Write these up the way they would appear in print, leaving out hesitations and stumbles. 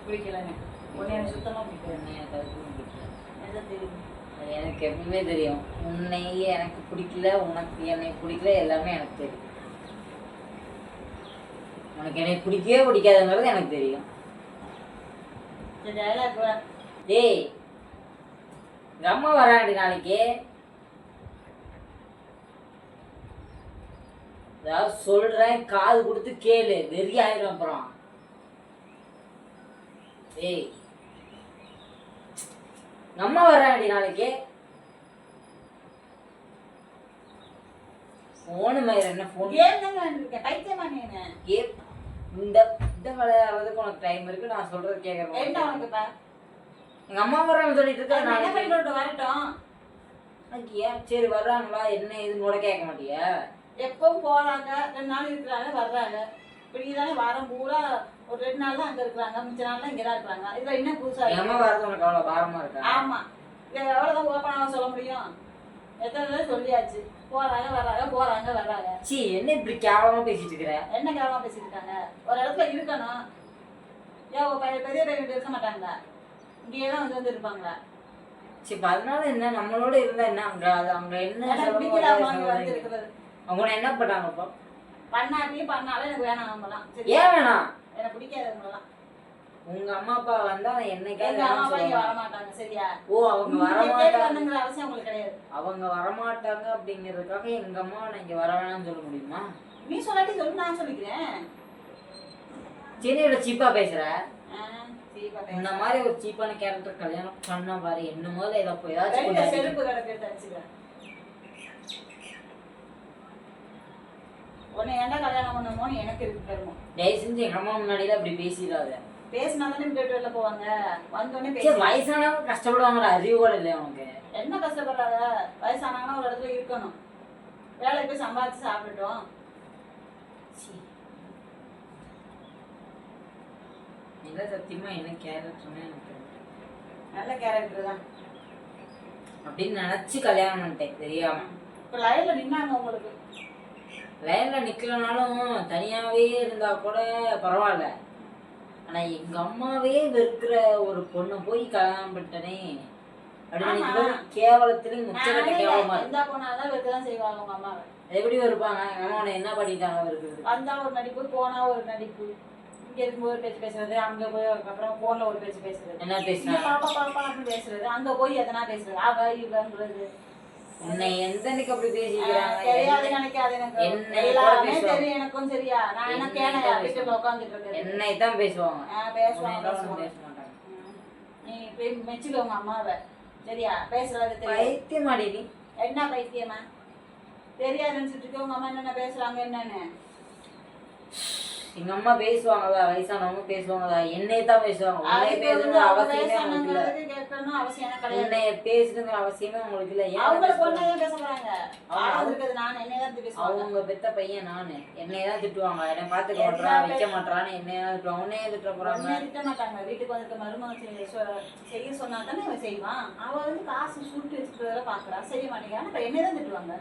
பிடிக்கல எனக்கு. உன்னை எனக்கு சுத்தமா பிடிக்கல. எனக்கு அதுக்கும் பிடிக்கல. எல்லாம் தெரியும். அது எனக்கு எப்பவுமே தெரியும். உன்னை எனக்கு பிடிக்கல, உனக்கு என்னை பிடிக்கல, எல்லாமே எனக்கு தெரியும். உனக்கு என்னை பிடிக்கவே பிடிக்காதுங்கிறது எனக்கு தெரியும். சரி டயலாக் வா. டேய், எங்க அம்மா வராடி நாளைக்கு. ஏதாவது சொல்றேன், காது கொடுத்து கேளு, வெறி ஆயிரும் அப்புறம். டேய், எங்க அம்மா வராடி நாளைக்கு. போனு மயிர என்ன போன் இருக்கேன் பைத்தியமா நீ இந்த இந்த விளையாடுறதுக்கு உனக்கு டைம் இருக்கு. நான் சொல்றது கேட்கறேன். என்ன உனக்கு பா? எங்க அம்மா வர்றான்னு சொல்லிட்டு இருக்க. நான் என்ன பண்ணிட்டு வரட்டும். ஏன் சரி வர்றாங்களா என்ன இதுன்னு கூட கேட்க மாட்டியா? எப்பவும் போறாங்க, 2 நாள் இருக்கிறாங்க, வர்றாங்க. இப்படிதானே வாரம் பூரா ஒரு 2 நாள் தான் அங்க இருக்கிறாங்க, மிச்ச நாள் இங்க தான் இருக்கிறாங்க. இதுல என்ன புதுசா? எங்க அம்மா வரது உனக்கு அவ்வளவு பாரமா இருக்கா? ஆமா, இதை எவ்வளவுதான் ஓப்பனாக சொல்ல முடியும்? எத்தனை தடவை சொல்லியாச்சு, போறாங்க வர்றாங்க, போறாங்க வர்றாங்க. சி என்ன இப்படி கேவலமா பேசிட்டு இருக்கிற? என்ன கேவலமா பேசிட்டு இருக்காங்க? ஒரு இடத்துல இருக்கணும். ஏன் பெரிய பையன் இருக்க மாட்டாங்களா? இங்கேயே தான் வந்து இருப்பாங்களா? சரி, அதனால என்ன? நம்மளோட இருந்தா என்ன? அங்க அங்க என்ன பிடிக்கல அவங்க வந்து இருக்கிறது. அவங்க என்ன பண்ணாங்க? இப்போ பண்ணாட்டியும் பண்ணாலும் எனக்கு வேணாம். அவங்களாம் ஏன் வேணாம்? எனக்கு பிடிக்காது அவங்களாம். உங்க அம்மா அப்பா வந்தா என்னைக்காவது எங்க அம்மா அப்பா இங்க வர மாட்டாங்க, சரியா? ஓ, அவங்க வரமாட்டாங்க அவசியம் உங்களுக்கு கிடையாது. அவங்க வரமாட்டாங்க அப்படிங்கிறதுக்காக எங்க அம்மா நான் இங்க வர வேணாம்னு சொல்ல முடியுமா? நீ சொல்லாட்டி சொல்லு, நான் சொல்லிக்கிறேன். சென்னையோட சீப்பா பேசுற. இந்த மாதிரி ஒரு சீப்பான கேரக்டர் கல்யாணம் பண்ண பாரு. என்ன முதல்ல இதை போய் ஏதாச்சும் செருப்பு கடை தச்சுக்கிறேன். உன்னை ஏன்டா கல்யாணம் பண்ணணும்னு எனக்கு இருக்கு பெருமை. தயவு செஞ்சு எங்க அம்மா முன்னாடியில அப்படி பேசிடாத. பேசினாதானே வீட்டு வெளில போவாங்க. வந்தோடனே வயசானவங்க கஷ்டப்படுவாங்க, அறிவு கூட இல்லையா உனக்கு? என்ன கஷ்டப்படுறாங்க? வயசானாங்கன்னா ஒரு இடத்துல இருக்கணும், வேலைக்கு போய் சம்பாதிச்சு சாப்பிட்டுட்டோம். என்ன சத்தியமா என்ன கேரக்டர்னு எனக்கு நல்ல கேரக்டர் தான் அப்படின்னு நினைச்சு கல்யாணம் பண்ணிட்டேன் தெரியாம. இப்ப லைன்ல நின்னாங்க உங்களுக்கு. லைன்ல நிக்கலனாலும் தனியாவே இருந்தா கூட பரவாயில்ல. ஆனா எங்க அம்மாவே வெறுக்கிற ஒரு பொண்ணை போய் கல்யாணம் பண்ணிட்டனே அப்படின்னு கேவலத்திலும் முச்சக்கட்ட கேவலமா இருந்தா போனாதான் வெறுக்கதான் செய்வாங்க உங்க அம்மாவை. எப்படி வெறுப்பாங்க? எங்க அம்மா என்ன பண்ணிட்டாங்க வெறுக்கிறது? வந்தா ஒரு நடிப்பு, போனா ஒரு நடிப்பு. இங்க இருக்கும்போது பேச்சு பேசுறது, அங்க போய் அப்புறம் போன்ல ஒரு பேச்சு பேசுறது. என்ன பேசுனா? பாப்பா பாப்பான்னு பேசுறது, அங்க போய் எதனா பேசுறது, அவ இவன்றது. உன்னை எந்தனைக்கு அப்படி பேசிக்கிறாங்க? தெரியாது நினைக்காது எனக்கு. எல்லாமே தெரியும் எனக்கும், சரியா? நான் என்ன கேனையா வீட்டுல உட்காந்துட்டு இருக்கேன். என்னை தான் பேசுவாங்க. பேசுவாங்க. பேச மாட்டாங்க. நீ போய் மெச்சுக்க உங்க அம்மாவை, சரியா? பேசுறது தெரியும். பைத்தியமாடி நீ. என்ன பைத்தியமா? தெரியாது நினைச்சிட்டு இருக்க உங்க அம்மா என்னென்ன பேசுறாங்க என்னன்னு. எங்க அம்மா பேசுவாங்களா? வயசானவங்க பேசுவாங்களா? என்னைய தான் பேசுவாங்க. உன்னைய பேசுறது அவசியமே உங்களுக்கு இல்ல. உன்னைய பேசுறதுங்கிற அவசியமே உங்களுக்கு இல்ல. அவங்க பெத்த பையன் நானு. என்னையதான் திட்டுவாங்க. என்னை பாத்துக்க மாட்டா, வைக்க மாட்டான்னு என்னையதான் திட்டுவாங்க. உன்னைய திட்ட போறாங்க. திட்ட மாட்டாங்க. வீட்டுக்கு வந்துட்டு மருமகன் செய்ய சொன்னா தானே அவன் செய்வான். அவ வந்து காசு சுட்டு வச்சுக்கிறத பாக்குறா, செய்ய மாட்டேங்கிறான். என்னையதான் திட்டுவாங்க.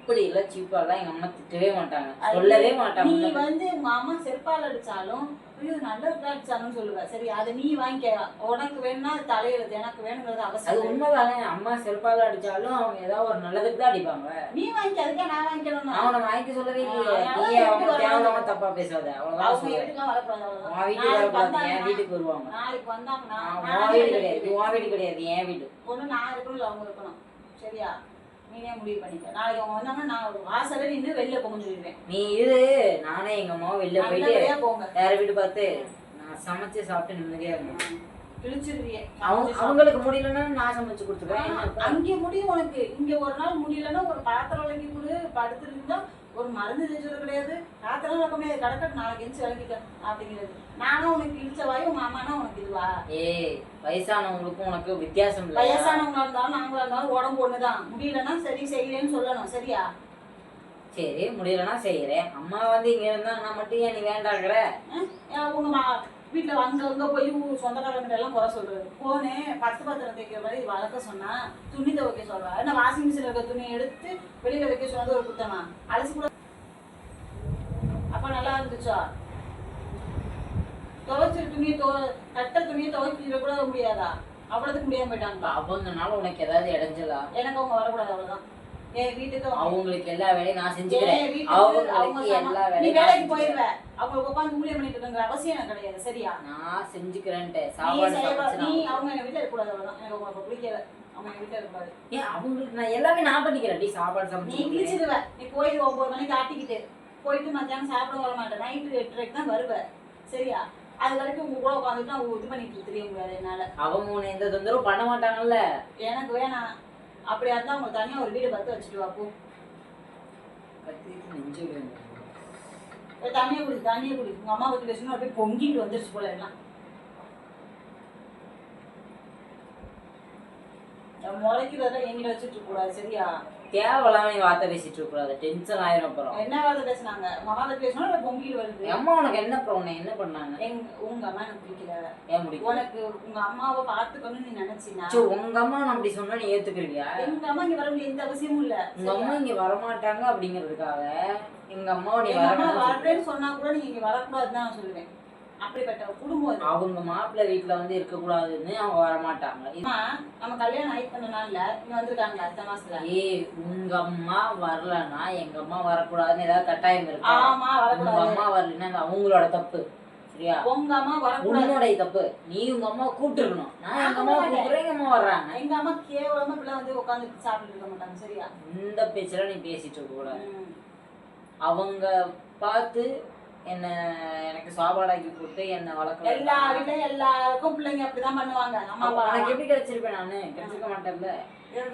அப்படி இல்ல, சீப்பாலாம் எங்க அம்மா திட்டவே மாட்டாங்க, சொல்லவே மாட்டாங்க. நீ வந்து உங்க அம்மா செருப்பால் அடிச்சாலும் ஐயோ நல்ல அடிச்சாலும் சொல்லுவ, சரி? அதை நீ வாங்கிக்க. உனக்கு வேணும்னா அது தலையெழுத்து, எனக்கு வேணுங்கிறது அவசியம். அது உண்மைதானே. அம்மா செருப்பால அடிச்சாலும் அவங்க ஏதாவது ஒரு நல்லதுக்கு தான் அடிப்பாங்க. நீ வாங்கிக்க, அதுக்கே நான் வாங்கிக்கணும். அவனை வாங்கி சொல்லவே இல்லையே. நீ அவங்க தேவையில்லாம தப்பா பேசாத, அவ்வளவுதான். அவங்க வீட்டுக்குலாம் வரக்கூடாது. வீட்டுக்கு வரக்கூடாது, என் வீட்டுக்கு வருவாங்க. நாளைக்கு வந்தாங்கன்னா வீடு கிடையாது, உன் வீடு கிடையாது, என் வீடு. ஒண்ணு நான் இருக்கணும் இல்ல அவங்க இருக்கணும், சரியா? நீனே முடிவு பண்ணிக்க. நாளைக்கு அவங்க வந்தாங்கன்னா நான் வாசல்ல நின்று வெளில போக சொல்லிடுவேன். நீ இரு, நானே எங்க அம்மாவும் வெளில போயிட்டு வேற வீடு பார்த்து நான் சமைச்சு சாப்பிட்டு நிம்மதியா இருந்தேன். கிழிச்சிருவியே. அவங்களுக்கு முடியலன்னா நான் சமைச்சு கொடுத்துருவேன். அங்கே முடியும் உனக்கு. இங்க ஒரு நாள் முடியலன்னா ஒரு பாத்திரம் விளக்கி கொடு, படுத்து இருந்தா ஒரு மருந்து செஞ்சது கிடையாது. பாத்திரம் விளக்க முடியாது, கடற்கட்டு நாளைக்கு எரிச்சு விளக்கிக்க அப்படிங்கிறது. நானும் உனக்கு இழிச்ச வாய், உங்க அம்மானா உனக்கு இதுவா? வயசானவங்களுக்கும் உனக்கு வித்தியாசம் இல்லை. வயசானவங்களா இருந்தாலும் நாங்களா இருந்தாலும் உடம்பு ஒண்ணுதான். முடியலன்னா சரி செய்யறேன்னு சொல்லணும், சரியா? சரி, முடியலன்னா செய்யறேன். அம்மா வந்து இங்க இருந்தா நான் மட்டும் ஏன் நீ வேண்டாங்கிற? உங்க வீட்டுல அங்க போய் சொந்தக்காரங்கிட்ட எல்லாம் குறை சொல்றது. போனேன் 10 பாத்திரம் தைக்கிற மாதிரி வளர்க்க சொன்னா, துணி துவைக்க சொல்றா. ஏன்னா வாஷிங் மிஷின்ல இருக்க துணி எடுத்து வெளியில வைக்க சொன்னது ஒரு குத்தமா? அலசி கூட அப்ப நல்லா இருந்துச்சா? துவைச்சிரு துணியை கட்ட துணியை துவைச்சிட கூட முடியாதா? அவ்வளவுக்கு முடியாம போயிட்டாங்க. அவங்கனால உனக்கு ஏதாவது இடைஞ்சலா? எனக்கு அவங்க வரக்கூடாது, அவ்வளவுதான். என் வீட்டுக்கு அவங்களுக்கு எல்லா வேலையும் நான் செஞ்சுக்கிறேன். நீ வேலைக்கு போயிருவ, அவங்களுக்கு உட்காந்து ஊழியம் பண்ணிட்டு இருக்க அவசியம் எனக்கு கிடையாது. சரியா? நான் செஞ்சுக்கிறேன்ட்டு சாப்பாடு நீ அவங்க எங்க வீட்டுல இருக்கக்கூடாது, அவ்வளவுதான். எனக்கு உங்களுக்கு பிடிக்கல, அவங்க எங்க வீட்டுல இருக்கக்கூடாது. ஏன் அவங்களுக்கு நான் எல்லாமே நான் பண்ணிக்கிறேன். சாப்பாடு நீ சமைச்சு கிழிச்சிடுவ. நீ போய் 9 மணிக்கு ஆட்டிக்கிட்டு போயிட்டு மத்தியானம் சாப்பிட வர மாட்டேன். நைட்டு 8:30க்கு தான் வருவ. சரியா? அது வரைக்கும் உங்க கூட உட்காந்துட்டு நான் இது பண்ணிட்டு தெரிய முடியாது என்னால. அவங்க உன்னை எந்த தொந்தரவும் பண்ண மாட்டாங்கல்ல. எனக்கு வேணாம். அப்படியா இருந்தா அவங்க தனியா ஒரு வீடு பார்த்து வச்சுட்டு வா போ. நெஞ்சு தண்ணியை குடி, தண்ணியை குடி. உங்க அம்மா பத்தி பேசணும் அப்படியே பொங்கிட்டு வந்துருச்சு போல எல்லாம். முளைக்கிறதெல்லாம் எங்கிட்ட வச்சுட்டு இருக்க கூடாது. சரியா? தேவையில்லாம நீ வார்த்தை பேசிட்டு இருக்க கூடாது. டென்ஷன் ஆயிரும். அப்புறம் என்ன வார்த்தை பேசினாங்க? உங்க அம்மா பத்தி பேசணும் இல்ல பொங்கிட்டு வருது? அம்மா உனக்கு என்ன ப்ராப்ளம்? என்ன பண்ணாங்க? உங்க அம்மா எனக்கு பிடிக்கல. ஏன் முடியும்? உனக்கு உங்க அம்மாவை பாத்துக்கணும்னு நீ நினைச்சினா உங்க அம்மா நான் அப்படி சொன்னா நீ ஏத்துக்கிறியா? எங்க அம்மா இங்க வர வேண்டிய எந்த அவசியமும் இல்ல. உங்க அம்மா இங்க வரமாட்டாங்க அப்படிங்கிறதுக்காக எங்க அம்மாவை நீ வரேன்னு சொன்னா கூட நீங்க இங்க வரக்கூடாதுன்னு தான் நான் சொல்லுவேன். அப்படிப்பட்ட குடும்பம். அவங்க மாப்பிள்ளை வீட்டுல வந்து இருக்க கூடாதுன்னு அவங்க வரமாட்டாங்க. நம்ம கல்யாணம் ஆகி பண்ண நாள்ல இங்க வந்திருக்காங்க அடுத்த மாசத்துல. உங்க அம்மா வரலன்னா எங்க அம்மா வரக்கூடாதுன்னு ஏதாவது கட்டாயம் இருக்கு. ஆமா, வரக்கூடாது. உங்க அம்மா வரலன்னா அது அவங்களோட தப்பு. சரியா? உங்க அம்மா வரக்கூடாது. உன்னோட தப்பு. நீ உங்க அம்மா கூப்பிட்டுருக்கணும். நான் எங்க அம்மா கூப்பிடுறேன், எங்க அம்மா வர்றாங்க. எங்க அம்மா கேவலமா பிள்ளை வந்து உட்காந்து சாப்பிட்டு இருக்க மாட்டாங்க. சரியா? இந்த பேச்செல்லாம் நீ பேசிட்டு இருக்க கூடாது. அவங்க பார்த்து என்ன எனக்கு சாப்பாடாக்கி போட்டு என்ன வளர்க்க எல்லா வீட்லயும் எல்லாருக்கும் பிள்ளைங்க அப்படிதான் பண்ணுவாங்க. அம்மா அப்பா எனக்கு எப்படி கிடைச்சிருப்பேன்? நானு கிடைச்சிருக்க மாட்டேன்ல.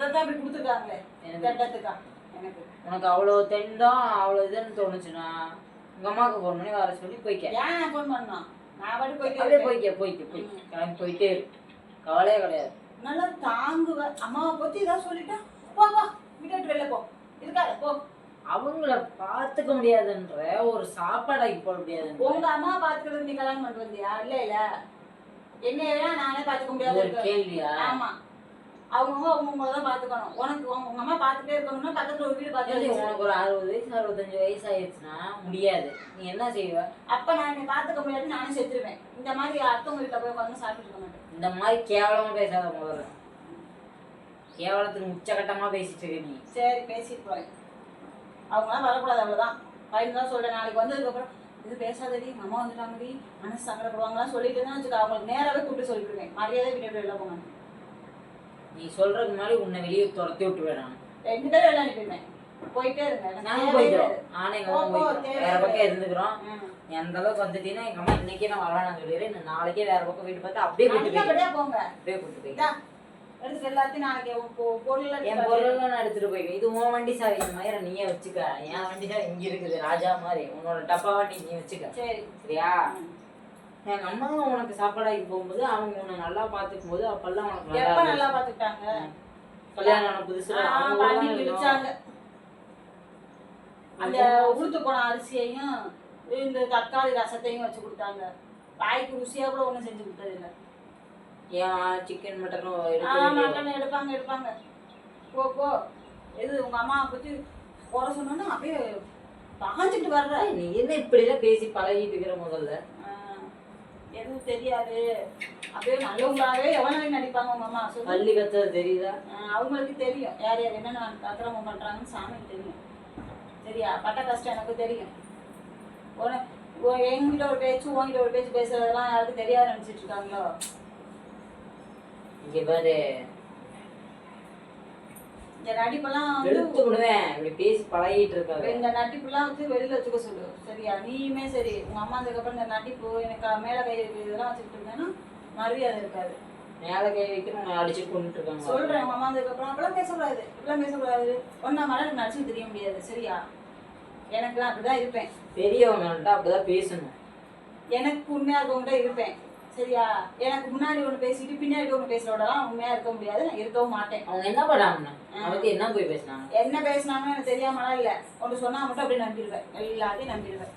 தான் அப்படி கொடுத்துருக்காங்களே திட்டத்துக்கா. எனக்கு உனக்கு அவ்வளவு தெண்டம் அவ்வளவு இதுன்னு தோணுச்சுன்னா உங்க அம்மாவுக்கு 4 மணி வர சொல்லி போய்க்க. ஏன் போன் பண்ணோம்? நான் பாட்டு போய்க்க போயிட்டே இருக்கு. கவலையே கிடையாது. நல்லா தாங்குவேன். அம்மாவை பத்தி ஏதாவது சொல்லிட்டா போ போ வீட்டு வெளில போ, இருக்காது போ. அவங்கள பாத்துக்க முடியாதுன்ற ஒரு சாப்பாடாக்கி போட முடியாது. உங்க அம்மா பாத்துக்கிறது நீ கல்யாணம் பண்ணிட்டு வந்தியா? இல்ல இல்ல, என்னையா நானே பாத்துக்க முடியாது. ஒரு கேள்வியா? ஆமா, அவங்கவுங்களதான் பாத்துக்கணும். உனக்கு உங்க அம்மா பாத்துட்டே இருக்கணும்னா பக்கத்துல ஒரு வீடு பாத்து. உனக்கு ஒரு 60 வயசு 65 வயசு ஆயிடுச்சுன்னா முடியாது. நீ என்ன செய்வ? அப்ப நான் என்னை பாத்துக்க முடியாது, நானும் செத்துருவேன். இந்த மாதிரி அடுத்தவங்க வீட்டுல போய் உட்காந்து சாப்பிட்டு இருக்க மாட்டேன். இந்த மாதிரி கேவலமா பேசாத. முதல்ல கேவலத்துக்கு உச்சகட்டமா பேசிட்டு இருக்க நீ. சரி, பேசிட்டு போறேன். அவங்களாம் வரக்கூடாது, அவ்வளவுதான். பையன் தான் சொல்றேன். நாளைக்கு வந்ததுக்கு அப்புறம் இது பேசாதடி, அம்மா வந்துட்டாங்கடி, மனசு சங்கடப்படுவாங்கலாம் சொல்லிட்டு தான் வச்சுக்க. அவங்களுக்கு நேராவே கூப்பிட்டு சொல்லிடுவேன். மரியாதை வீட்டு வெளில போங்க. நீ சொல்றதுக்கு முன்னாடி உன்னை வெளியே துரத்தி விட்டு வேணாம். 2 பேரும் வெளில அனுப்பிடுவேன். போயிட்டே இருங்க. நானும் போயிடுறோம். நானே எங்க அம்மா வேற பக்கம் இருந்துக்கிறோம். எந்த அளவுக்கு வந்துட்டீங்கன்னா எங்க அம்மா இன்னைக்கே நான் வரலாம் சொல்லிடுறேன். நாளைக்கே வேற பக்கம் வீட்டு பார்த்து அப்படியே போயிட்டு போங்க. அப்படியே கூட்டு போய் எடுத்துட்டு எல்லாத்தையும் நாளைக்கு பொருள் என் பொருள்லாம் நான் எடுத்துட்டு போய்க்க. இது உன் வண்டி சாவி. இந்த மாதிரி நீயே வச்சுக்க. என் வண்டி சாவி இங்க இருக்குது ராஜா மாதிரி. உன்னோட டப்பா வண்டி நீ வச்சுக்க. சரி சரியா? எங்க அம்மா உனக்கு சாப்பாடாக்கி போகும்போது அவங்க உன்னை நல்லா பாத்துக்கும் போது அப்பெல்லாம் உனக்கு நல்லா பாத்துக்கிட்டாங்க. கல்யாணம் ஆன புதுசுல அந்த உளுத்து போன அரிசியையும் இந்த தக்காளி ரசத்தையும் வச்சு கொடுத்தாங்க. வாய்க்கு ருசியா கூட ஒண்ணும் செஞ்சு கொடுத்தது இல்லை. ஏன் சிக்கன் மட்டனும் மட்டன் எடுப்பாங்க. போ போ. எது உங்க அம்மா பத்தி குறை சொன்னோன்னா அப்படியே பகஞ்சிட்டு வர்ற. நீ என்ன இப்படி எல்லாம் பேசி பழகிட்டு இருக்கிற? முதல்ல எதுவும் தெரியாது. அப்படியே நல்லவங்களாவே எவ்வளவு நடிப்பாங்க உங்க அம்மா. பள்ளி கத்துறது தெரியுதா? அவங்களுக்கு தெரியும் யார் யார் என்னென்ன அக்கிரமம் பண்றாங்கன்னு சாமிக்கு தெரியும். சரியா? பட்ட கஷ்டம் எனக்கு தெரியும். எங்கிட்ட ஒரு பேச்சு உங்ககிட்ட ஒரு பேச்சு பேசுறதெல்லாம் யாருக்கு தெரியாது நினைச்சிட்டு இருக்காங்களோ? இங்க பாரு, இந்த நடிப்பெல்லாம் எடுத்து விடுவேன். இப்படி பேசி பழகிட்டு இருக்காங்க. இந்த நடிப்புலாம் வந்து வெளியில வச்சுக்க சொல்லு. சரியா? நீயுமே சரி. உங்க அம்மா அதுக்கப்புறம் இந்த நடிப்பு எனக்கு மேல கை இதெல்லாம் வச்சுக்கிட்டு இருந்தேன்னா மரியாதை இருக்காது. மேல கை வைக்கணும் அடிச்சு கொண்டுட்டு இருக்காங்க. சொல்றேன் உங்க அம்மா அதுக்கப்புறம் அப்பெல்லாம் பேசக்கூடாது, இப்பெல்லாம் பேசக்கூடாது. ஒன்னா மேல நடிச்சு தெரிய முடியாது. சரியா? எனக்கு நான் அப்படிதான் இருப்பேன். பெரியவங்கள்ட்ட அப்படிதான் பேசணும். எனக்கு உண்மையா இருக்கவங்கள்ட்ட இருப்பேன். சரியா? எனக்கு முன்னாடி ஒண்ணு பேசிட்டு பின்னாடி ஒண்ணு பேசுறோடலாம் உண்மையா இருக்க முடியாது. நான் இருக்கவும் மாட்டேன். அவங்க என்ன பண்ணாங்க? அவங்க என்ன போய் பேசினாங்க? என்ன பேசினாங்கன்னு எனக்கு தெரியாமலாம் இல்ல. ஒன்று சொன்னா மட்டும் அப்படியே நம்பிடுவேன். எல்லாத்தையும் நம்பிடுவேன்.